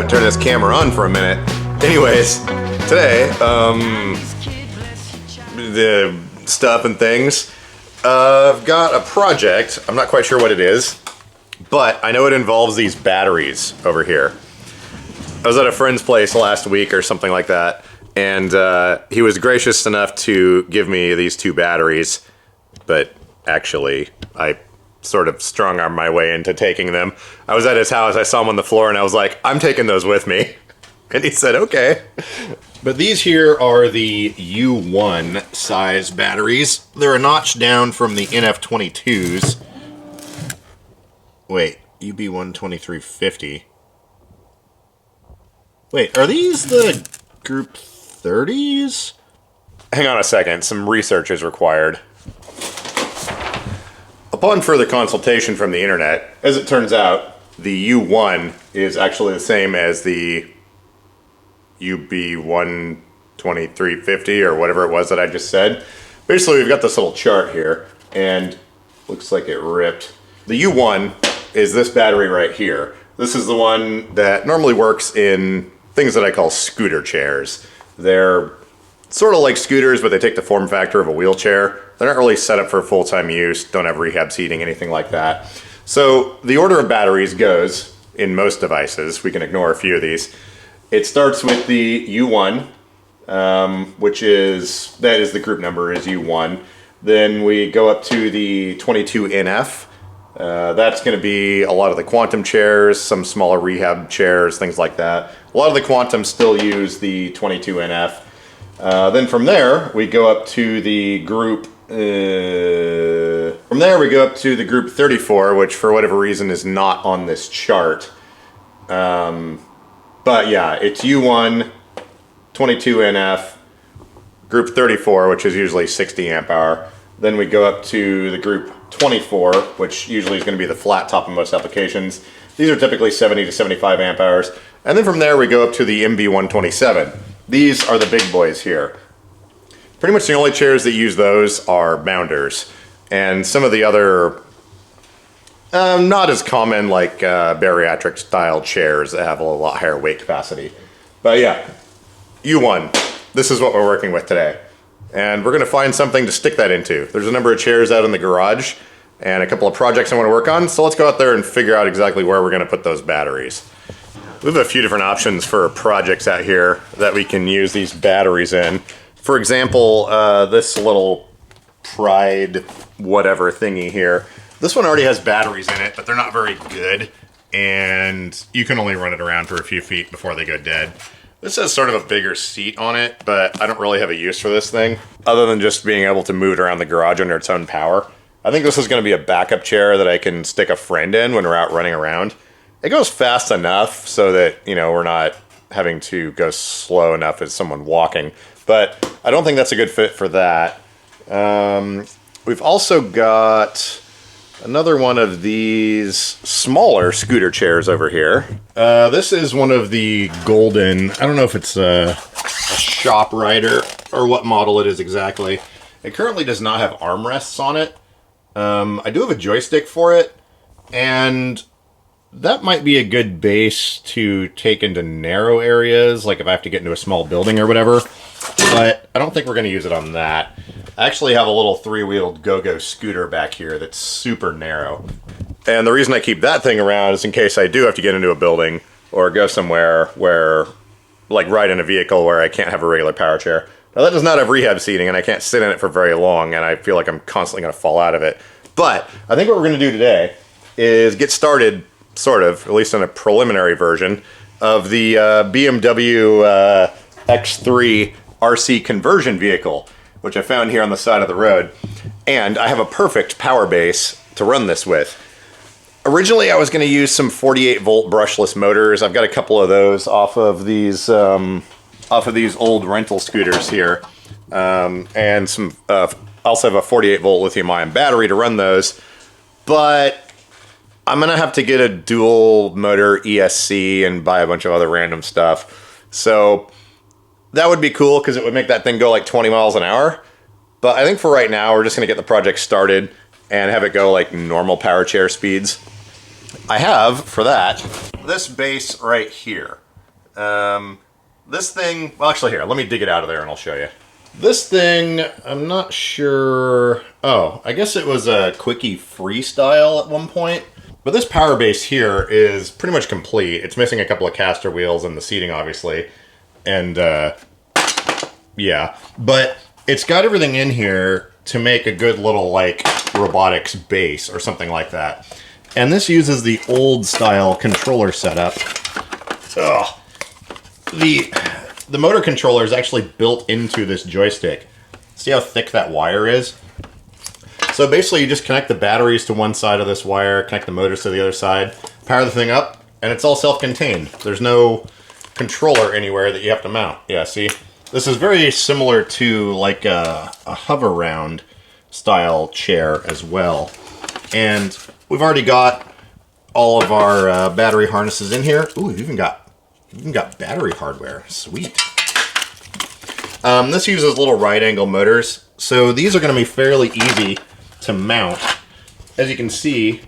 turn this camera on for a minute. Anyways, today, the stuff and things, I've got a project. I'm not quite sure what it is, but I know it involves these batteries over here. I was at a friend's place last week or something like that, and he was gracious enough to give me these two batteries, but actually, I sort of strong-armed my way into taking them. I was at his house, I saw them on the floor, and I was like, I'm taking those with me. And he said, okay. But these here are the U1 size batteries. They're a notch down from the NF22s. Wait, UB12350. Wait, are these the Group 30s? Hang on a second, some research is required. Upon further consultation from the internet, as it turns out, the U1 is actually the same as the UB12350 or whatever it was that I just said. Basically, we've got this little chart here, and looks like it ripped. The U1 is this battery right here. This is the one that normally works in things that I call scooter chairs. They're sort of like scooters, but they take the form factor of a wheelchair. They're not really set up for full-time use, don't have rehab seating, anything like that. So the order of batteries goes, in most devices, we can ignore a few of these. It starts with the U1, that is the group number, is U1. Then we go up to the 22NF. That's going to be a lot of the quantum chairs, some smaller rehab chairs, things like that. A lot of the quantum still use the 22NF. Then from there, we go up to the group, from there we go up to the group 34, which for whatever reason is not on this chart. But yeah, it's U1, 22NF, group 34, which is usually 60 amp hour. Then we go up to the group 24, which usually is going to be the flat top in most applications. These are typically 70 to 75 amp hours. And then from there we go up to the MB127. These are the big boys here. Pretty much the only chairs that use those are bounders. And some of the other, not as common, like bariatric style chairs that have a lot higher weight capacity. But yeah, U1, this is what we're working with today. And we're gonna find something to stick that into. There's a number of chairs out in the garage and a couple of projects I wanna work on. So let's go out there and figure out exactly where we're gonna put those batteries. We have a few different options for projects out here that we can use these batteries in. For example, this little Pride whatever thingy here. This one already has batteries in it, but they're not very good. And you can only run it around for a few feet before they go dead. This has sort of a bigger seat on it, but I don't really have a use for this thing, other than just being able to move it around the garage under its own power. I think this is going to be a backup chair that I can stick a friend in when we're out running around. It goes fast enough so that, you know, we're not having to go slow enough as someone walking. But I don't think that's a good fit for that. We've also got another one of these smaller scooter chairs over here. This is one of the golden, I don't know if it's a shop rider or what model it is exactly. It currently does not have armrests on it. I do have a joystick for it, and that might be a good base to take into narrow areas, like if I have to get into a small building or whatever, but I don't think we're going to use it on that. I actually have a little three-wheeled go-go scooter back here that's super narrow. And the reason I keep that thing around is in case I do have to get into a building or go somewhere where, like ride in a vehicle where I can't have a regular power chair. Now that does not have rehab seating and I can't sit in it for very long and I feel like I'm constantly going to fall out of it. But I think what we're going to do today is get started, sort of, at least in a preliminary version, of the BMW X5 RC conversion vehicle, which I found here on the side of the road. And I have a perfect power base to run this with. Originally, I was going to use some 48-volt brushless motors. I've got a couple of those off of these old rental scooters here, and some. I also have a 48-volt lithium-ion battery to run those, but I'm gonna have to get a dual motor ESC and buy a bunch of other random stuff. So that would be cool because it would make that thing go like 20 miles an hour. But I think for right now, we're just gonna get the project started and have it go like normal power chair speeds. I have, for that, this base right here. This thing, well, actually here, let me dig it out of there and I'll show you. This thing, I'm not sure. Oh, I guess it was a Quickie Freestyle at one point. But this power base here is pretty much complete. It's missing a couple of caster wheels and the seating, obviously. And, yeah. But it's got everything in here to make a good little, like, robotics base or something like that. And this uses the old style controller setup. Ugh. The motor controller is actually built into this joystick. See how thick that wire is? So basically you just connect the batteries to one side of this wire, connect the motors to the other side, power the thing up, and it's all self-contained. There's no controller anywhere that you have to mount. Yeah, see? This is very similar to like a hover round style chair as well. And we've already got all of our battery harnesses in here. Ooh, we've even got battery hardware. Sweet. This uses little right angle motors. So these are going to be fairly easy to mount. As you can see,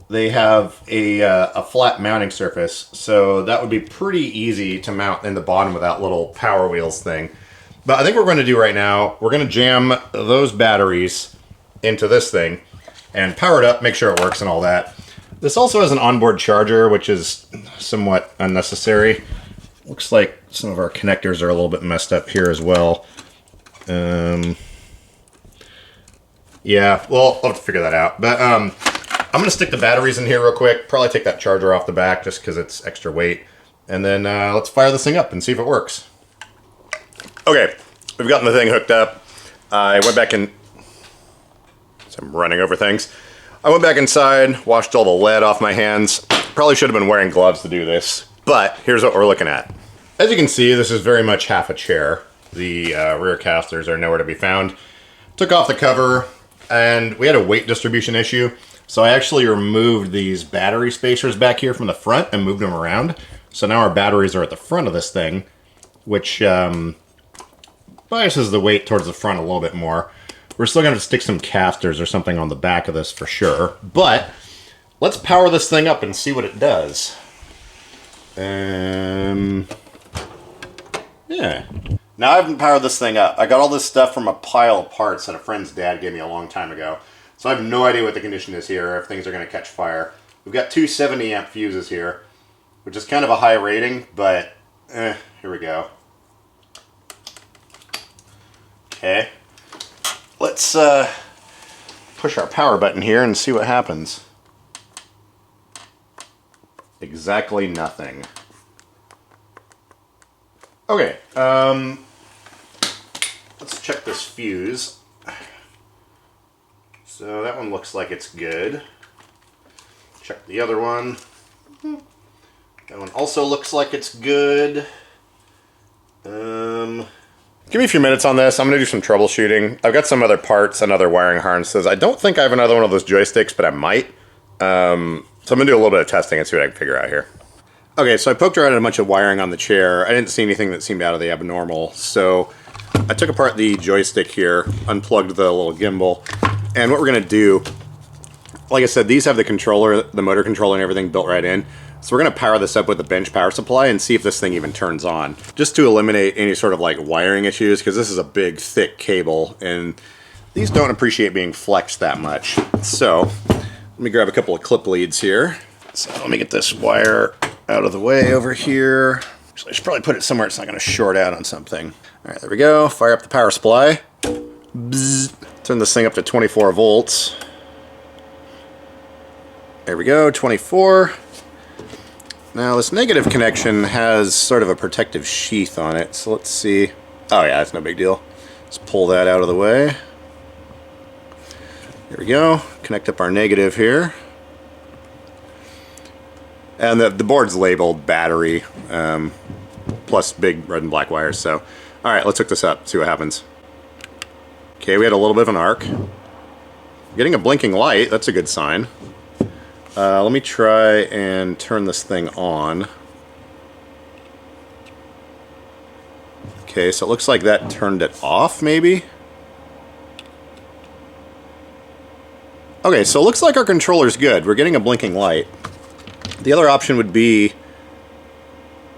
they have a flat mounting surface. So that would be pretty easy to mount in the bottom of that little power wheels thing. But I think what we're going to do right now, we're going to jam those batteries into this thing and power it up, make sure it works and all that. This also has an onboard charger, which is somewhat unnecessary. Looks like some of our connectors are a little bit messed up here as well. Yeah, well, I'll have to figure that out. But I'm going to stick the batteries in here real quick. Probably take that charger off the back just because it's extra weight. And then let's fire this thing up and see if it works. Okay, we've gotten the thing hooked up. I went back in... So I'm running over things. I went back inside, washed all the lead off my hands. Probably should have been wearing gloves to do this, but here's what we're looking at. As you can see, this is very much half a chair. The rear casters are nowhere to be found. Took off the cover, and we had a weight distribution issue, so I actually removed these battery spacers back here from the front and moved them around. So now our batteries are at the front of this thing, which biases the weight towards the front a little bit more. We're still going to stick some casters or something on the back of this for sure. But let's power this thing up and see what it does. Yeah. Now I haven't powered this thing up. I got all this stuff from a pile of parts that a friend's dad gave me a long time ago. So I have no idea what the condition is here, if things are going to catch fire. We've got two 70 amp fuses here, which is kind of a high rating, but here we go. Okay. Let's push our power button here and see what happens. Exactly nothing. Okay, let's check this fuse. So that one looks like it's good. Check the other one. That one also looks like it's good. Give me a few minutes on this. I'm going to do some troubleshooting. I've got some other parts and other wiring harnesses. I don't think I have another one of those joysticks, but I might. So I'm going to do a little bit of testing and see what I can figure out here. Okay, so I poked around at a bunch of wiring on the chair. I didn't see anything that seemed out of the abnormal. So I took apart the joystick here, unplugged the little gimbal, and what we're going to do, like I said, these have the controller, the motor controller and everything built right in. So we're going to power this up with the bench power supply and see if this thing even turns on, just to eliminate any sort of like wiring issues, because this is a big, thick cable, and these don't appreciate being flexed that much. So let me grab a couple of clip leads here. So let me get this wire out of the way over here. Actually, I should probably put it somewhere it's not going to short out on something. All right, there we go. Fire up the power supply. Bzz. Turn this thing up to 24 volts. There we go, 24. Now this negative connection has sort of a protective sheath on it, so let's see. Oh yeah, that's no big deal. Let's pull that out of the way. There we go. Connect up our negative here. And the board's labeled battery, plus big red and black wires, so. Alright, let's hook this up, see what happens. Okay, we had a little bit of an arc. Getting a blinking light, that's a good sign. Let me try and turn this thing on. Okay, so it looks like that turned it off, maybe? Okay, so it looks like our controller's good. We're getting a blinking light. The other option would be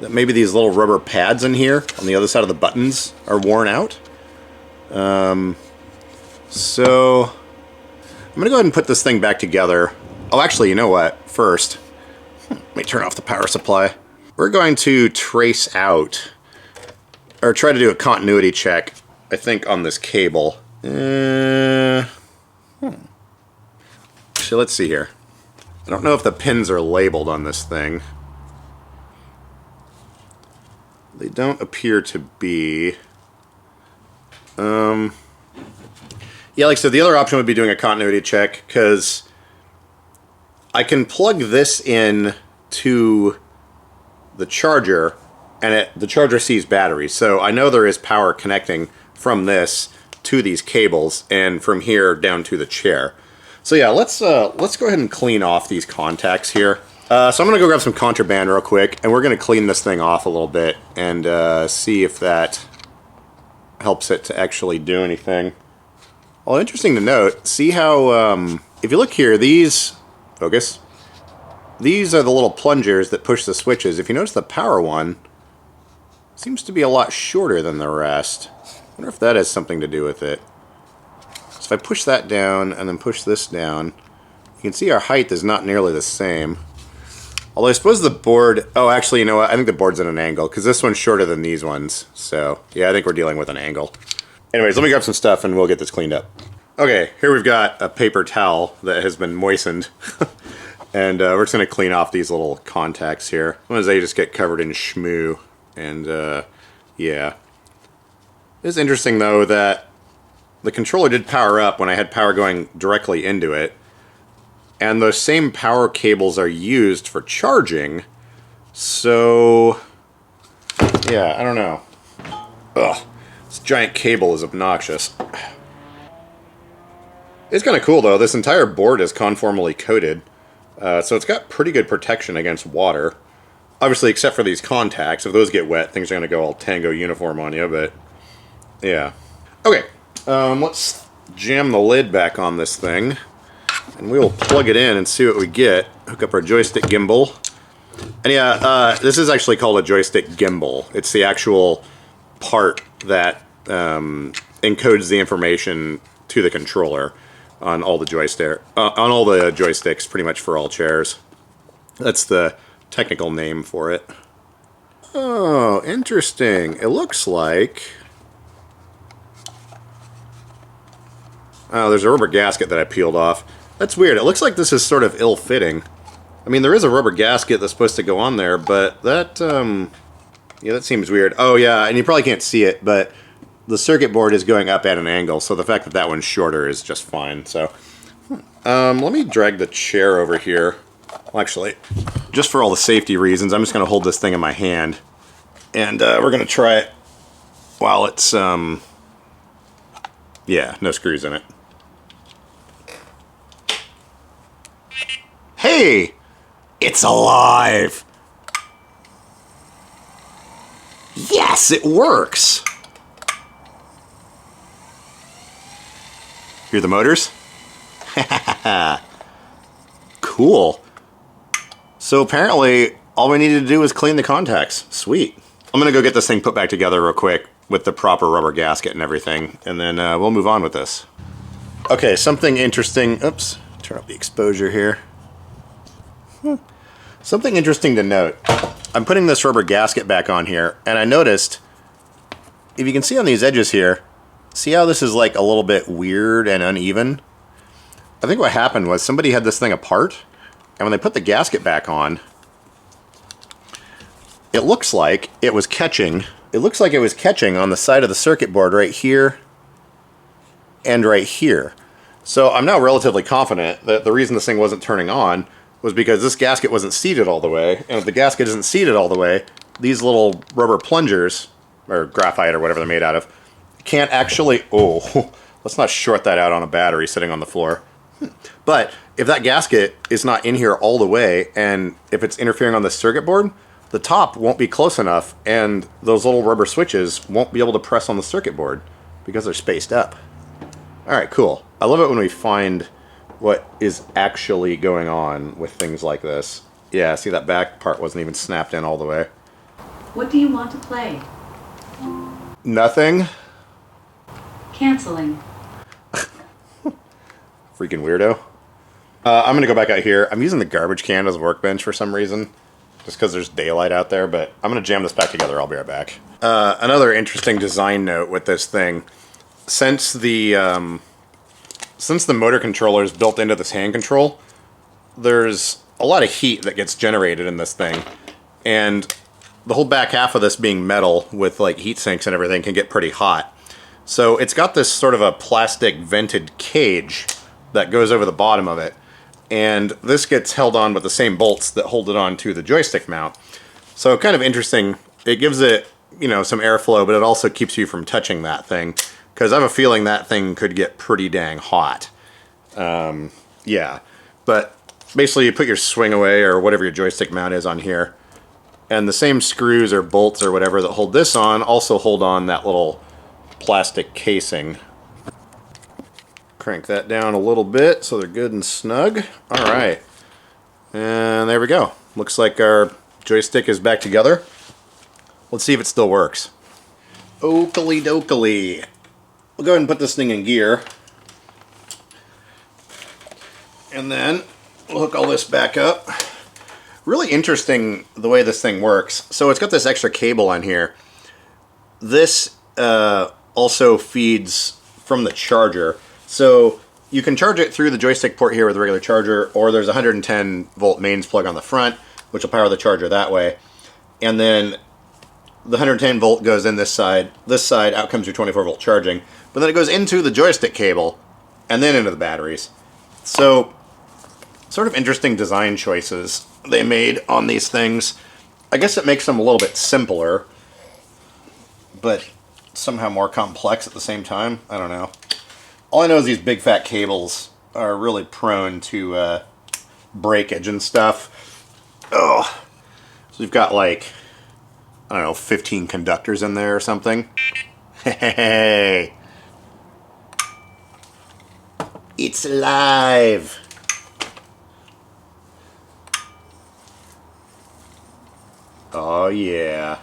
that maybe these little rubber pads in here on the other side of the buttons are worn out. So I'm going to go ahead and put this thing back together. Oh, actually, you know what? First, let me turn off the power supply. We're going to trace out, or try to do a continuity check, I think, on this cable. So let's see here. I don't know if the pins are labeled on this thing. They don't appear to be. Yeah, like I said, the other option would be doing a continuity check, because I can plug this in to the charger, and the charger sees batteries. So I know there is power connecting from this to these cables, and from here down to the chair. So yeah, let's go ahead and clean off these contacts here. So I'm going to go grab some contraband real quick, and we're going to clean this thing off a little bit and see if that helps it to actually do anything. Well, interesting to note, see how, if you look here, these, focus, these are the little plungers that push the switches. If you notice, the power one seems to be a lot shorter than the rest. I wonder if that has something to do with it. So if I push that down and then push this down, you can see our height is not nearly the same. Although I suppose the board, oh, actually, you know what? I think the board's at an angle, because this one's shorter than these ones. So, yeah, I think we're dealing with an angle. Anyways, let me grab some stuff and we'll get this cleaned up. Okay, here we've got a paper towel that has been moistened. And we're just going to clean off these little contacts here. Sometimes they just get covered in schmoo. And, yeah. It's interesting, though, that the controller did power up when I had power going directly into it. And those same power cables are used for charging. So, yeah, I don't know. Ugh, this giant cable is obnoxious. It's kind of cool, though. This entire board is conformally coated. So it's got pretty good protection against water. Obviously, except for these contacts. If those get wet, things are going to go all tango uniform on you, but yeah. Okay, let's jam the lid back on this thing. And we will plug it in and see what we get. Hook up our joystick gimbal. And yeah, this is actually called a joystick gimbal. It's the actual part that encodes the information to the controller on all the joysticks, pretty much for all chairs. That's the technical name for it. Oh, interesting. It looks like... Oh, there's a rubber gasket that I peeled off. That's weird. It looks like this is sort of ill-fitting. I mean, there is a rubber gasket that's supposed to go on there, but that, yeah, that seems weird. Oh, yeah, and you probably can't see it, but the circuit board is going up at an angle, so the fact that that one's shorter is just fine. So, let me drag the chair over here. Well, actually, just for all the safety reasons, I'm just going to hold this thing in my hand, and we're going to try it while it's, yeah, no screws in it. Hey! It's alive! Yes, it works! Hear the motors? Cool. So apparently, all we needed to do was clean the contacts. Sweet. I'm gonna go get this thing put back together real quick with the proper rubber gasket and everything, and then we'll move on with this. Okay, something interesting. Oops, turn up the exposure here. Something interesting to note. I'm putting this rubber gasket back on here, and I noticed, if you can see on these edges here, see how this is like a little bit weird and uneven? I think what happened was somebody had this thing apart, and when they put the gasket back on, it looks like it was catching. It looks like it was catching on the side of the circuit board right here and right here. So I'm now relatively confident that the reason this thing wasn't turning on was because this gasket wasn't seated all the way, and if the gasket isn't seated all the way, these little rubber plungers, or graphite or whatever they're made out of, can't actually, oh, let's not short that out on a battery sitting on the floor. But if that gasket is not in here all the way, and if it's interfering on the circuit board, the top won't be close enough, and those little rubber switches won't be able to press on the circuit board because they're spaced up. Alright, cool. I love it when we find what is actually going on with things like this. Yeah, see, that back part wasn't even snapped in all the way. What do you want to play? Nothing. Canceling. Freaking weirdo. I'm going to go back out here. I'm using the garbage can as a workbench for some reason, just because there's daylight out there, but I'm going to jam this back together. I'll be right back. Another interesting design note with this thing. Since the motor controller is built into this hand control, there's a lot of heat that gets generated in this thing. And the whole back half of this being metal with like heat sinks and everything can get pretty hot. So it's got this sort of a plastic vented cage that goes over the bottom of it. And this gets held on with the same bolts that hold it on to the joystick mount. So kind of interesting. It gives it, you know, some airflow, but it also keeps you from touching that thing. Because I have a feeling that thing could get pretty dang hot. Yeah. But basically you put your swing away or whatever your joystick mount is on here. And the same screws or bolts or whatever that hold this on also hold on that little plastic casing. Crank that down a little bit so they're good and snug. All right. And there we go. Looks like our joystick is back together. Let's see if it still works. Oakley dokley. We'll go ahead and put this thing in gear. And then we'll hook all this back up. Really interesting the way this thing works. So it's got this extra cable on here. This also feeds from the charger. So you can charge it through the joystick port here with a regular charger, or there's a 110 volt mains plug on the front, which will power the charger that way. And then the 110 volt goes in this side. This side, out comes your 24 volt charging. But then it goes into the joystick cable and then into the batteries. So sort of interesting design choices they made on these things. I guess it makes them a little bit simpler, but somehow more complex at the same time. I don't know. All I know is these big fat cables are really prone to breakage and stuff. Oh, so we've got like, I don't know, 15 conductors in there or something. Hey, it's alive. Oh yeah.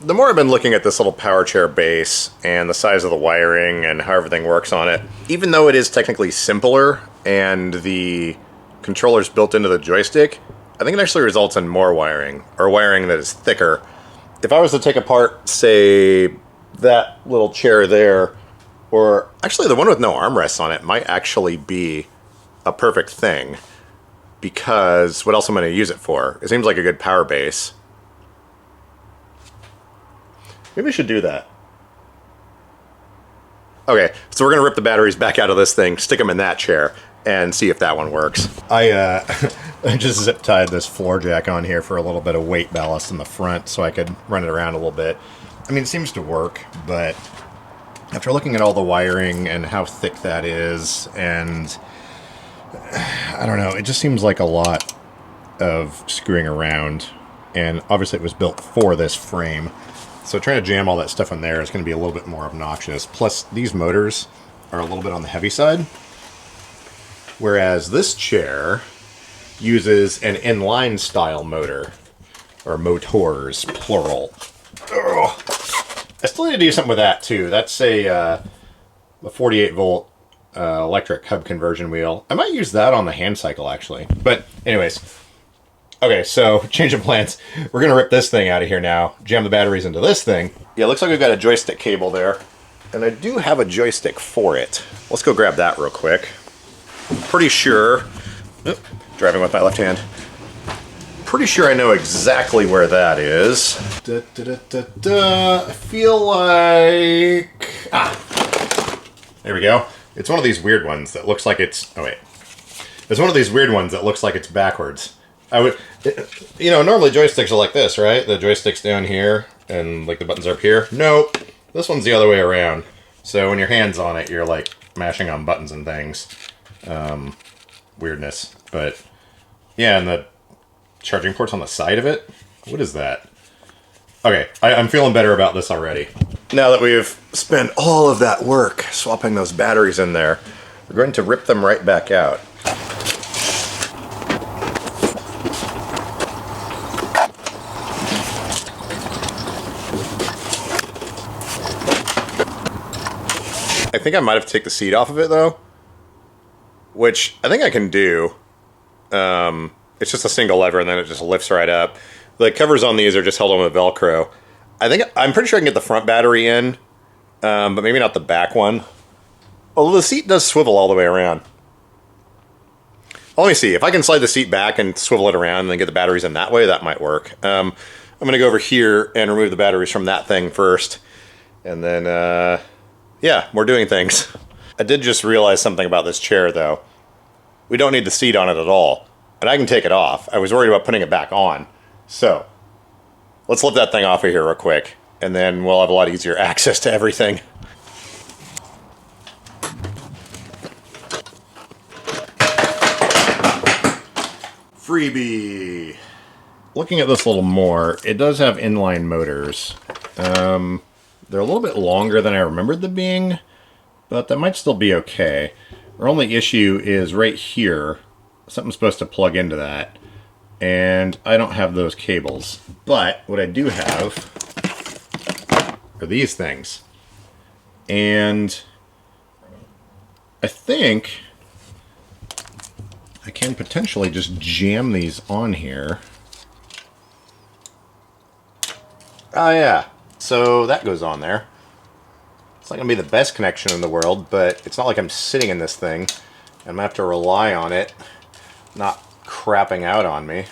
The more I've been looking at this little power chair base and the size of the wiring and how everything works on it, even though it is technically simpler and the controller's built into the joystick, I think it actually results in more wiring, or wiring that is thicker. If I was to take apart, say, that little chair there, or actually the one with no armrests on it might actually be a perfect thing, because what else am I going to use it for? It seems like a good power base. Maybe I should do that. Okay, so we're going to rip the batteries back out of this thing, stick them in that chair, and see if that one works. I just zip tied this floor jack on here for a little bit of weight ballast in the front so I could run it around a little bit. I mean, it seems to work, but after looking at all the wiring and how thick that is, and I don't know, it just seems like a lot of screwing around, and obviously it was built for this frame. So trying to jam all that stuff in there is going to be a little bit more obnoxious. Plus, these motors are a little bit on the heavy side, whereas this chair uses an inline style motor, or motors, plural. Ugh. I still need to do something with that too. That's a 48 volt electric hub conversion wheel. I might use that on the hand cycle actually. But anyways, okay, so change of plans. We're gonna rip this thing out of here now, jam the batteries into this thing. Yeah, it looks like we've got a joystick cable there, and I do have a joystick for it. Let's go grab that real quick. I'm pretty sure, driving with my left hand. Pretty sure I know exactly where that is. I feel like... there we go. It's one of these weird ones that looks like it's... oh wait. It's one of these weird ones that looks like it's backwards. You know, normally joysticks are like this, right? The joystick's down here, and like the buttons are up here. Nope. This one's the other way around. So when your hand's on it, you're like mashing on buttons and things. Weirdness. But yeah, and the charging port's on the side of it? What is that? Okay, I'm feeling better about this already. Now that we've spent all of that work swapping those batteries in there, we're going to rip them right back out. I think I might have to take the seat off of it though, which I think I can do. It's just a single lever and then it just lifts right up. The covers on these are just held on with Velcro. I'm pretty sure I can get the front battery in, but maybe not the back one. Although the seat does swivel all the way around. Let me see. If I can slide the seat back and swivel it around and then get the batteries in that way, that might work. I'm going to go over here and remove the batteries from that thing first. And then, yeah, we're doing things. I did just realize something about this chair, though. We don't need the seat on it at all. And I can take it off. I was worried about putting it back on. So, let's lift that thing off of here real quick. And then we'll have a lot easier access to everything. Freebie! Looking at this a little more, it does have inline motors. They're a little bit longer than I remembered them being, but that might still be okay. Our only issue is right here. Something's supposed to plug into that, and I don't have those cables. But what I do have are these things. And I think I can potentially just jam these on here. Oh yeah, so that goes on there. It's not going to be the best connection in the world, but it's not like I'm sitting in this thing. I'm going to have to rely on it not crapping out on me.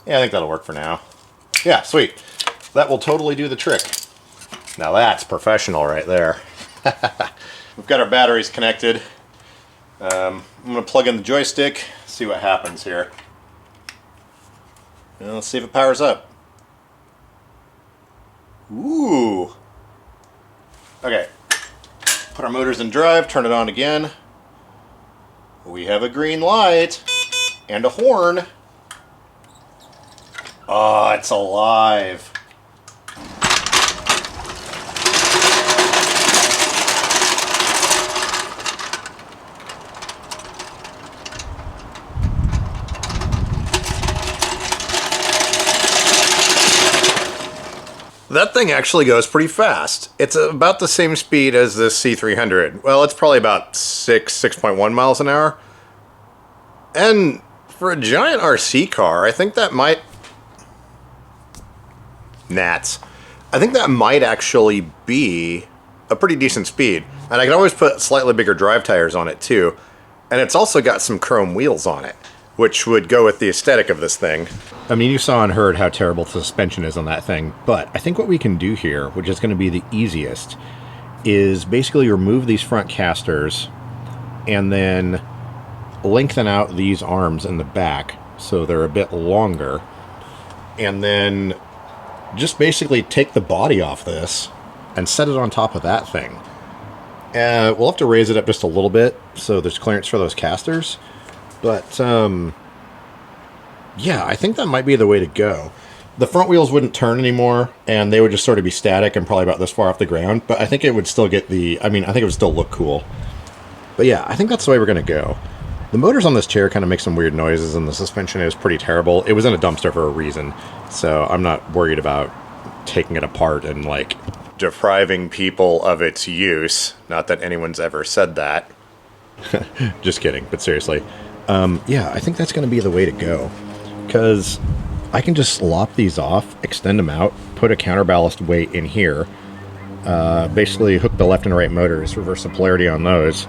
Yeah, I think that'll work for now. Yeah, sweet. That will totally do the trick. Now that's professional right there. We've got our batteries connected. I'm going to plug in the joystick, see what happens here. And let's see if it powers up. Ooh. Okay. Put our motors in drive, turn it on again. We have a green light and a horn. Oh, it's alive. That thing actually goes pretty fast. It's about the same speed as this C300. Well, it's probably about 6.1 miles an hour. And for a giant RC car, I think that might... Gnats. I think that might actually be a pretty decent speed. And I can always put slightly bigger drive tires on it too. And it's also got some chrome wheels on it, which would go with the aesthetic of this thing. I mean, you saw and heard how terrible the suspension is on that thing, but I think what we can do here, which is going to be the easiest, is basically remove these front casters and then lengthen out these arms in the back so they're a bit longer, and then just basically take the body off this and set it on top of that thing. We'll have to raise it up just a little bit so there's clearance for those casters. But, yeah, I think that might be the way to go. The front wheels wouldn't turn anymore, and they would just sort of be static and probably about this far off the ground. But I think it would still get the... I mean, I think it would still look cool. But yeah, I think that's the way we're going to go. The motors on this chair kind of make some weird noises, and the suspension is pretty terrible. It was in a dumpster for a reason, so I'm not worried about taking it apart and, like, depriving people of its use. Not that anyone's ever said that. Just kidding, but seriously. Yeah, I think that's going to be the way to go, because I can just lop these off, extend them out, put a counterballast weight in here, basically hook the left and right motors, reverse the polarity on those,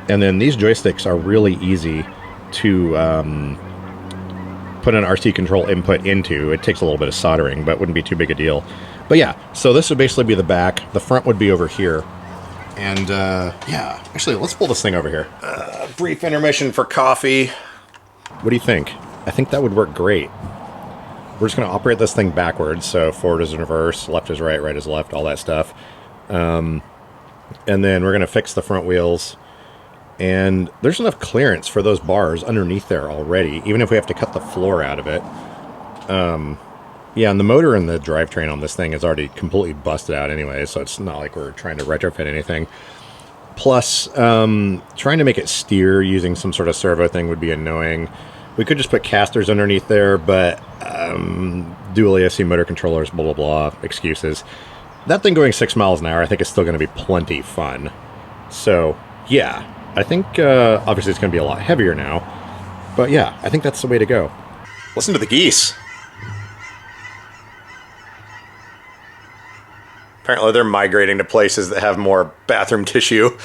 and then these joysticks are really easy to put an RC control input into. It takes a little bit of soldering, but wouldn't be too big a deal. But yeah, so this would basically be the back. The front would be over here. And, yeah, actually, let's pull this thing over here. Brief intermission for coffee. What do you think? I think that would work great. We're just going to operate this thing backwards, so forward is in reverse, left is right, right is left, all that stuff. And then we're going to fix the front wheels. And there's enough clearance for those bars underneath there already, even if we have to cut the floor out of it. Yeah, and the motor and the drivetrain on this thing is already completely busted out anyway, so it's not like we're trying to retrofit anything. Plus, trying to make it steer using some sort of servo thing would be annoying. We could just put casters underneath there, but dual ASC motor controllers, blah, blah, blah, excuses. That thing going 6 miles an hour, I think is still going to be plenty fun. So, yeah, I think obviously it's going to be a lot heavier now. But yeah, I think that's the way to go. Listen to the geese. Apparently they're migrating to places that have more bathroom tissue.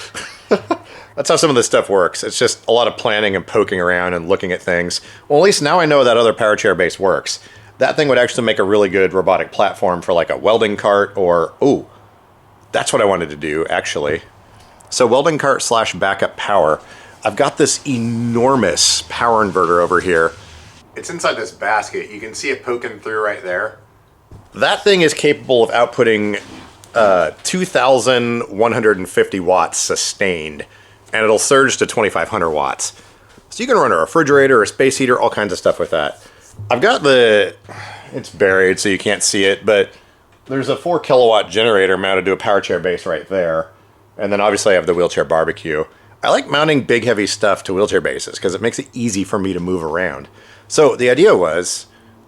That's how some of this stuff works. It's just a lot of planning and poking around and looking at things. Well, at least now I know that other power chair base works. That thing would actually make a really good robotic platform for like a welding cart or, ooh, that's what I wanted to do actually. So welding cart / backup power. I've got this enormous power inverter over here. It's inside this basket. You can see it poking through right there. That thing is capable of outputting 2,150 watts sustained, and it'll surge to 2,500 watts. So you can run a refrigerator, a space heater, all kinds of stuff with that. I've got it's buried so you can't see it, but there's a 4 kilowatt generator mounted to a power chair base right there. And then obviously I have the wheelchair barbecue. I like mounting big heavy stuff to wheelchair bases because it makes it easy for me to move around. So the idea was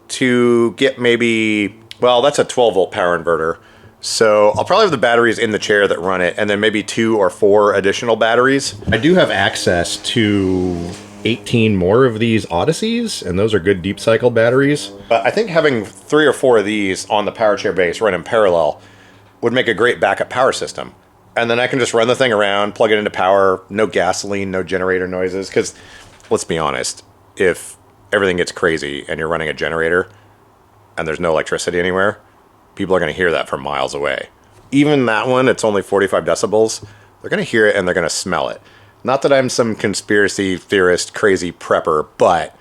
to get maybe, well, that's a 12 volt power inverter. So I'll probably have the batteries in the chair that run it and then maybe 2 or 4 additional batteries. I do have access to 18 more of these Odysseys, and those are good deep cycle batteries. But I think having 3 or 4 of these on the power chair base run in parallel would make a great backup power system. And then I can just run the thing around, plug it into power, no gasoline, no generator noises. Because let's be honest, if everything gets crazy and you're running a generator and there's no electricity anywhere, people are going to hear that from miles away. Even that one, it's only 45 decibels. They're going to hear it and they're going to smell it. Not that I'm some conspiracy theorist, crazy prepper, but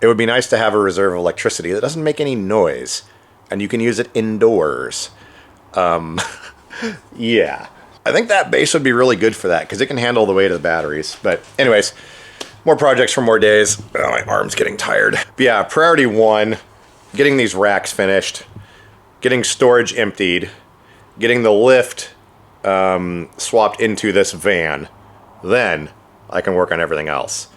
it would be nice to have a reserve of electricity that doesn't make any noise. And you can use it indoors. Yeah. I think that base would be really good for that because it can handle the weight of the batteries. But anyways, more projects for more days. Oh, my arm's getting tired. But yeah, priority 1, getting these racks finished, getting storage emptied, getting the lift swapped into this van. Then I can work on everything else.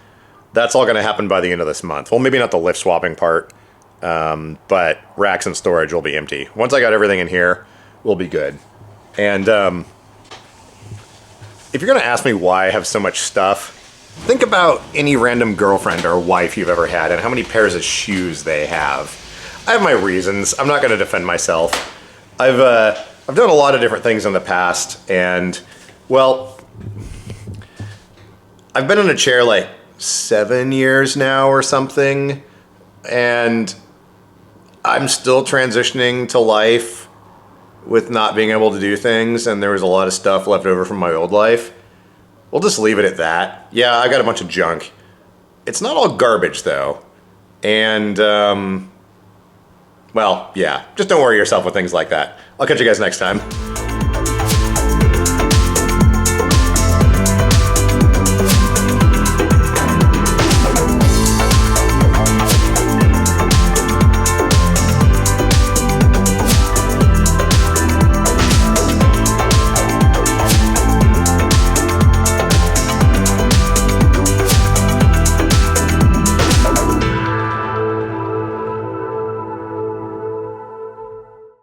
That's all going to happen by the end of this month. Well, maybe not the lift swapping part, but racks and storage will be empty. Once I got everything in here, we'll be good. And if you're going to ask me why I have so much stuff, think about any random girlfriend or wife you've ever had and how many pairs of shoes they have. I have my reasons. I'm not going to defend myself. I've done a lot of different things in the past, and, well, I've been in a chair like 7 years now or something, and I'm still transitioning to life with not being able to do things, and there was a lot of stuff left over from my old life. We'll just leave it at that. Yeah, I got a bunch of junk. It's not all garbage, though. And, well, yeah, just don't worry yourself with things like that. I'll catch you guys next time.